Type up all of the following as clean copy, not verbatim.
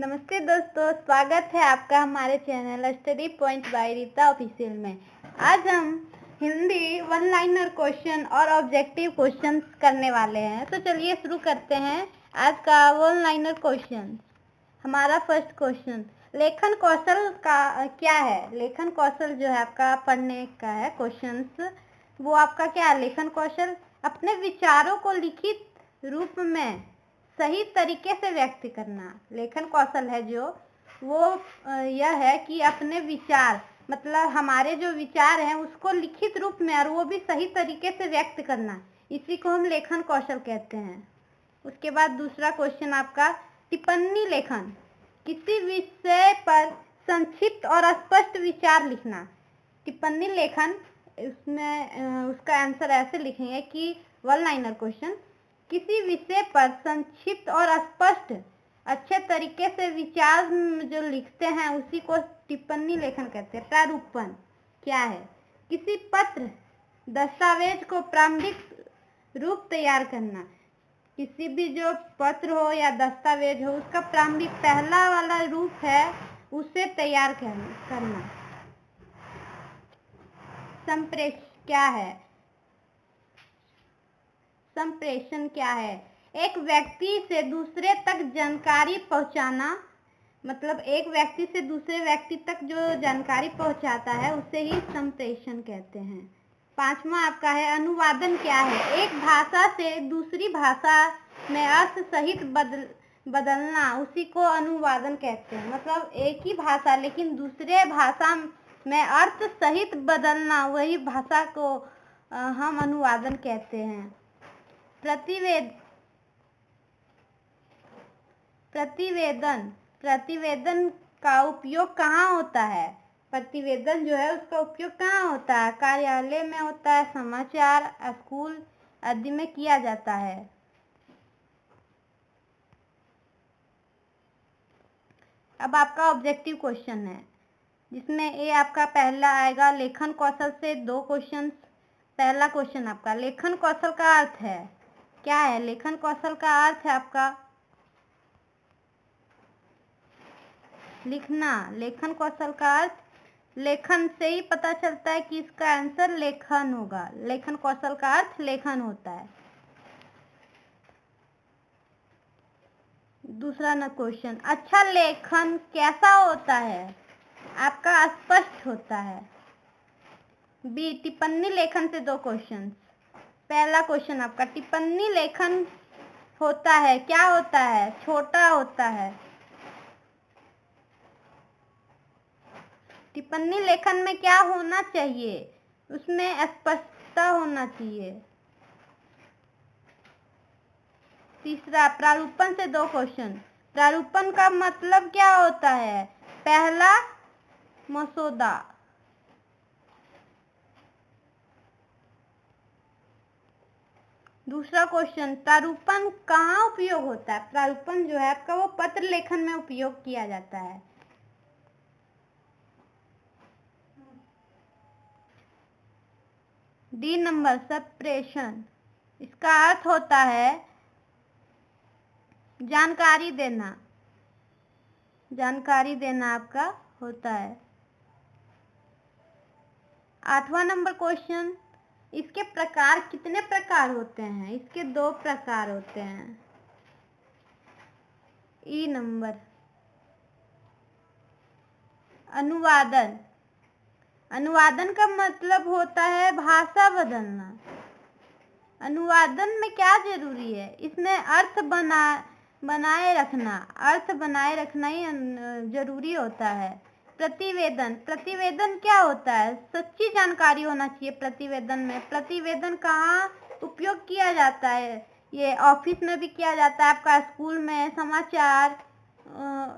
नमस्ते दोस्तों, स्वागत है आपका हमारे channel study point by Rita official में। आज हम हिंदी वन लाइनर क्वेश्चन और ऑब्जेक्टिव क्वेश्चन करने वाले हैं। तो चलिए शुरू करते हैं आज का वन लाइनर क्वेश्चन। हमारा फर्स्ट क्वेश्चन, लेखन कौशल का क्या है? लेखन कौशल जो है आपका पढ़ने का है क्वेश्चंस, वो आपका क्या है? लेखन कौशल अपने विचारों को लिखित रूप में सही तरीके से व्यक्त करना। लेखन कौशल है जो वो यह है कि अपने विचार, मतलब हमारे जो विचार हैं उसको लिखित रूप में और वो भी सही तरीके से व्यक्त करना, इसी को हम लेखन कौशल कहते हैं। उसके बाद दूसरा क्वेश्चन आपका, टिप्पणी लेखन, किसी विषय पर संक्षिप्त और स्पष्ट विचार लिखना। टिप्पणी लेखन, उसमें उसका आंसर ऐसे लिखेंगे कि वन लाइनर क्वेश्चन, किसी विषय पर संक्षिप्त और स्पष्ट अच्छे तरीके से विचार जो लिखते हैं उसी को टिप्पणी लेखन कहते हैं। प्रारूपण क्या है? किसी पत्र दस्तावेज को प्रारंभिक रूप तैयार करना। किसी भी जो पत्र हो या दस्तावेज हो उसका प्रारंभिक पहला वाला रूप है उसे तैयार करना। संप्रेषण क्या है? संप्रेषण क्या है? एक व्यक्ति से दूसरे तक जानकारी पहुंचाना, मतलब एक व्यक्ति से दूसरे व्यक्ति तक जो जानकारी पहुंचाता है उसे ही संप्रेषण कहते हैं। पांचवा आपका है, अनुवादन क्या है? एक भाषा से दूसरी भाषा में अर्थ सहित बदलना, उसी को अनुवादन कहते हैं। मतलब एक ही भाषा लेकिन दूसरे भाषा में अर्थ सहित बदलना, वही भाषा को हम अनुवादन कहते हैं। प्रतिवेदन का उपयोग कहाँ होता है? प्रतिवेदन जो है उसका उपयोग कहाँ होता है? कार्यालय में होता है, समाचार, स्कूल आदि में किया जाता है। अब आपका ऑब्जेक्टिव क्वेश्चन है जिसमें ये आपका पहला आएगा, लेखन कौशल से दो क्वेश्चन। पहला क्वेश्चन आपका, लेखन कौशल का अर्थ है क्या है? लेखन कौशल का अर्थ है आपका लिखना। लेखन कौशल का अर्थ लेखन से ही पता चलता है कि इसका आंसर लेखन होगा। लेखन कौशल का अर्थ लेखन होता है। दूसरा न क्वेश्चन, अच्छा लेखन कैसा होता है? आपका स्पष्ट होता है। बी, टिप्पणी लेखन से दो क्वेश्चन। पहला क्वेश्चन आपका, टिप्पणी लेखन होता है क्या होता है? छोटा होता है। टिप्पणी लेखन में क्या होना चाहिए? उसमें स्पष्टता होना चाहिए। तीसरा, प्रारूपण से दो क्वेश्चन। प्रारूपण का मतलब क्या होता है? पहला मसौदा। दूसरा क्वेश्चन, प्रारूपण कहाँ उपयोग होता है? प्रारूपण जो है आपका वो पत्र लेखन में उपयोग किया जाता है। डी नंबर, संप्रेषण, इसका अर्थ होता है जानकारी देना। जानकारी देना आपका होता है। आठवां नंबर क्वेश्चन, इसके प्रकार कितने प्रकार होते हैं? इसके दो प्रकार होते हैं। ई नंबर, अनुवादन। अनुवादन का मतलब होता है भाषा बदलना। अनुवादन में क्या जरूरी है? इसमें अर्थ बनाए रखना। अर्थ बनाए रखना ही जरूरी होता है। प्रतिवेदन, प्रतिवेदन क्या होता है? सच्ची जानकारी होना चाहिए प्रतिवेदन में। प्रतिवेदन कहाँ उपयोग किया जाता है? ये ऑफिस में भी किया जाता है, आपका स्कूल में, समाचार,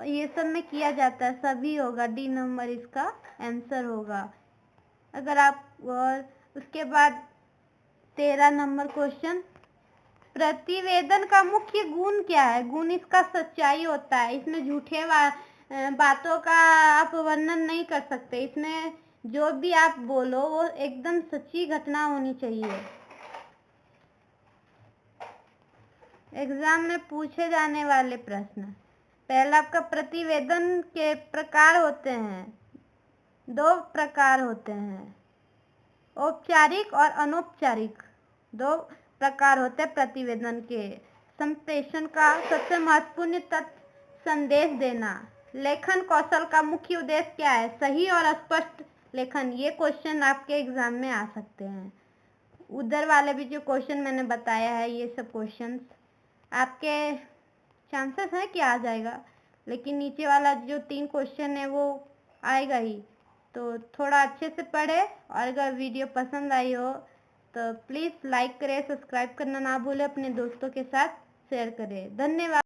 ये सब में किया जाता है। सभी होगा, डी नंबर इसका आंसर होगा। अगर आप, और उसके बाद 13 नंबर क्वेश्चन, प्रतिवेदन का मुख्य गुण क्या है? गुण इसका सच्चाई होता है। इसमें झूठे बातों का आप वर्णन नहीं कर सकते। इसमें जो भी आप बोलो वो एकदम सच्ची घटना होनी चाहिए। एग्जाम में पूछे जाने वाले प्रश्न, पहला आपका प्रतिवेदन के प्रकार होते हैं, 2 प्रकार होते हैं, औपचारिक और अनौपचारिक 2 प्रकार होते हैं प्रतिवेदन के। संप्रेषण का सबसे महत्वपूर्ण तत्व संदेश देना। लेखन कौशल का मुख्य उद्देश्य क्या है? सही और स्पष्ट लेखन। ये क्वेश्चन आपके एग्जाम में आ सकते हैं। उधर वाले भी जो क्वेश्चन मैंने बताया है, ये सब क्वेश्चंस आपके चांसेस है कि आ जाएगा, लेकिन नीचे वाला जो 3 क्वेश्चन है वो आएगा ही। तो थोड़ा अच्छे से पढ़े, और अगर वीडियो पसंद आई हो तो प्लीज़ लाइक करें, सब्सक्राइब करना ना भूलें, अपने दोस्तों के साथ शेयर करें। धन्यवाद।